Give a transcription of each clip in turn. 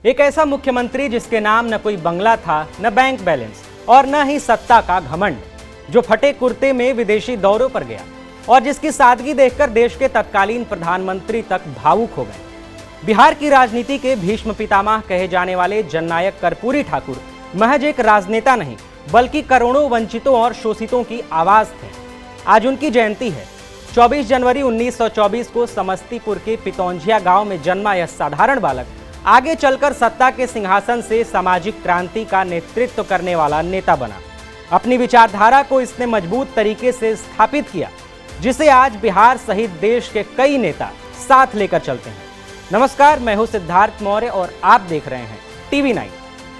एक ऐसा मुख्यमंत्री जिसके नाम न कोई बंगला था, न बैंक बैलेंस और न ही सत्ता का घमंड, जो फटे कुर्ते में विदेशी दौरों पर गया और जिसकी सादगी देखकर देश के तत्कालीन प्रधानमंत्री तक भावुक हो गए। बिहार की राजनीति के भीष्म पितामह कहे जाने वाले जननायक कर्पूरी ठाकुर महज एक राजनेता नहीं, बल्कि करोड़ों वंचितों और शोषितों की आवाज थे। आज उनकी जयंती है। 24 जनवरी 1924 को समस्तीपुर के पितौंझिया गांव में जन्मा यह साधारण बालक आगे चलकर सत्ता के सिंहासन से सामाजिक क्रांति का नेतृत्व करने वाला नेता बना। अपनी विचारधारा को इसने मजबूत तरीके से स्थापित किया, जिसे आज बिहार सहित देश के कई नेता साथ लेकर चलते हैं। नमस्कार, मैं हूं सिद्धार्थ मौर्य और आप देख रहे हैं टीवी 9।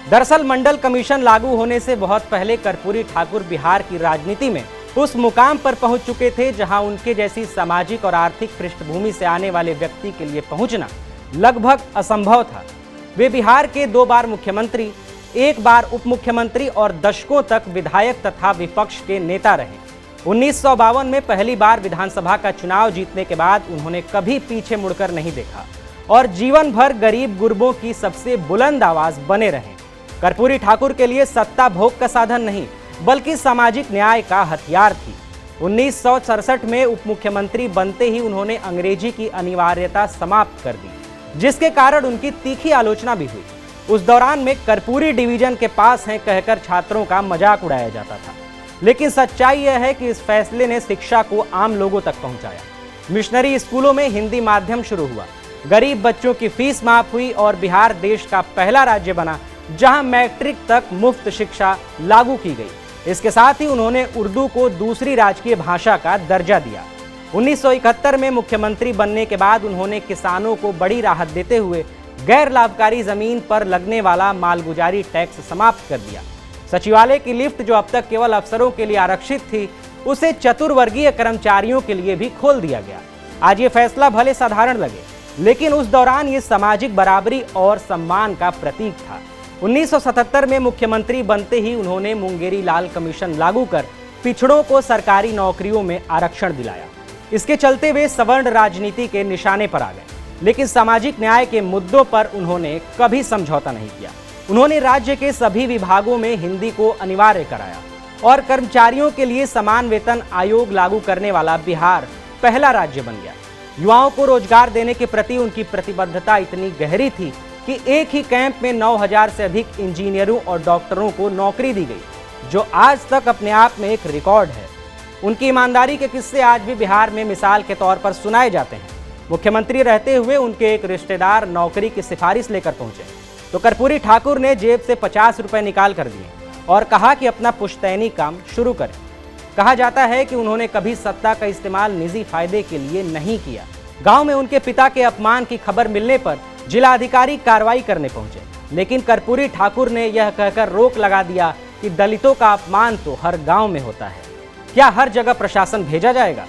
दरअसल मंडल कमीशन लागू होने से बहुत पहले कर्पूरी ठाकुर बिहार की राजनीति में उस मुकाम पर पहुंच चुके थे जहां उनके जैसी सामाजिक और आर्थिक पृष्ठभूमि से आने वाले व्यक्ति के लिए पहुंचना लगभग असंभव था। वे बिहार के 2 बार मुख्यमंत्री, 1 बार उप मुख्यमंत्री और दशकों तक विधायक तथा विपक्ष के नेता रहे। 1952 में पहली बार विधानसभा का चुनाव जीतने के बाद उन्होंने कभी पीछे मुड़कर नहीं देखा और जीवन भर गरीब गुरबों की सबसे बुलंद आवाज बने रहे। कर्पूरी ठाकुर के लिए सत्ता भोग का साधन नहीं, बल्कि सामाजिक न्याय का हथियार थी। 1967 में उप मुख्यमंत्री बनते ही उन्होंने अंग्रेजी की अनिवार्यता समाप्त कर दी, जिसके कारण उनकी तीखी आलोचना भी हुई। उस दौरान में कर्पूरी डिवीजन के पास हैं कहकर छात्रों का मजाक उड़ाया जाता था, लेकिन सच्चाई यह है कि इस फैसले ने शिक्षा को आम लोगों तक पहुंचाया। मिशनरी स्कूलों में हिंदी माध्यम शुरू हुआ, गरीब बच्चों की फीस माफ हुई और बिहार देश का पहला राज्य बना जहां मैट्रिक तक मुफ्त शिक्षा लागू की गई। इसके साथ ही उन्होंने उर्दू को दूसरी राजकीय भाषा का दर्जा दिया। 1971 में मुख्यमंत्री बनने के बाद उन्होंने किसानों को बड़ी राहत देते हुए गैर लाभकारी जमीन पर लगने वाला मालगुजारी टैक्स समाप्त कर दिया। सचिवालय की लिफ्ट, जो अब तक केवल अफसरों के लिए आरक्षित थी, उसे चतुर्वर्गीय कर्मचारियों के लिए भी खोल दिया गया। आज ये फैसला भले साधारण लगे, लेकिन उस दौरान ये सामाजिक बराबरी और सम्मान का प्रतीक था। 1977 में मुख्यमंत्री बनते ही उन्होंने मुंगेरी लाल कमीशन लागू कर पिछड़ों को सरकारी नौकरियों में आरक्षण दिलाया। इसके चलते वे सवर्ण राजनीति के निशाने पर आ गए, लेकिन सामाजिक न्याय के मुद्दों पर उन्होंने कभी समझौता नहीं किया। उन्होंने राज्य के सभी विभागों में हिंदी को अनिवार्य कराया और कर्मचारियों के लिए समान वेतन आयोग लागू करने वाला बिहार पहला राज्य बन गया। युवाओं को रोजगार देने के प्रति उनकी प्रतिबद्धता इतनी गहरी थी कि एक ही कैंप में 9000 से अधिक इंजीनियरों और डॉक्टरों को नौकरी दी गई, जो आज तक अपने आप में एक रिकॉर्ड है। उनकी ईमानदारी के किस्से आज भी बिहार में मिसाल के तौर पर सुनाए जाते हैं। मुख्यमंत्री रहते हुए उनके एक रिश्तेदार नौकरी की सिफारिश लेकर पहुंचे तो कर्पूरी ठाकुर ने जेब से 50 रुपए निकाल कर दिए और कहा कि अपना पुश्तैनी काम शुरू करें। कहा जाता है कि उन्होंने कभी सत्ता का इस्तेमाल निजी फायदे के लिए नहीं किया। गांव में उनके पिता के अपमान की खबर मिलने पर जिलाधिकारी कार्रवाई करने पहुंचे, लेकिन कर्पूरी ठाकुर ने यह कहकर रोक लगा दिया कि दलितों का अपमान तो हर गांव में होता है, क्या हर जगह प्रशासन भेजा जाएगा?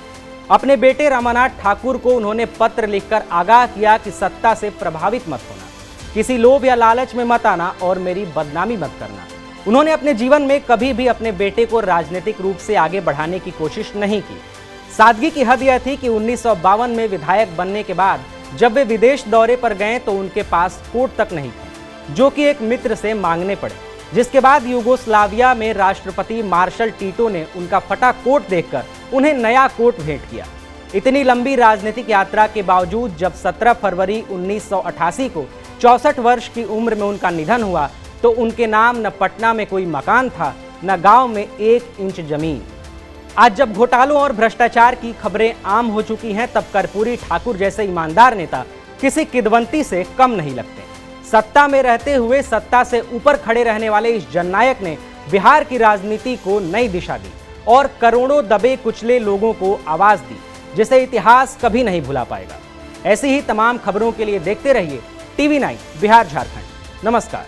अपने बेटे रमानाथ ठाकुर को उन्होंने पत्र लिखकर आगाह किया कि सत्ता से प्रभावित मत होना, किसी लोभ या लालच में मत आना और मेरी बदनामी मत करना। उन्होंने अपने जीवन में कभी भी अपने बेटे को राजनीतिक रूप से आगे बढ़ाने की कोशिश नहीं की। सादगी की हद यह थी कि 1952 में विधायक बनने के बाद जब वे विदेश दौरे पर गए तो उनके पास कोट तक नहीं थे, जो कि एक मित्र से मांगने पड़े, जिसके बाद यूगोस्लाविया में राष्ट्रपति मार्शल टीटो ने उनका फटा कोट देखकर उन्हें नया कोट भेंट किया। इतनी लंबी राजनीतिक यात्रा के बावजूद जब 17 फरवरी 1988 को 64 वर्ष की उम्र में उनका निधन हुआ तो उनके नाम न पटना में कोई मकान था, न गांव में 1 इंच जमीन। आज जब घोटालों और भ्रष्टाचार की खबरें आम हो चुकी हैं, तब कर्पूरी ठाकुर जैसे ईमानदार नेता किसी किदवंती से कम नहीं लगते। सत्ता में रहते हुए सत्ता से ऊपर खड़े रहने वाले इस जननायक ने बिहार की राजनीति को नई दिशा दी और करोड़ों दबे कुचले लोगों को आवाज दी, जिसे इतिहास कभी नहीं भुला पाएगा। ऐसी ही तमाम खबरों के लिए देखते रहिए टीवी 9 बिहार झारखंड। नमस्कार।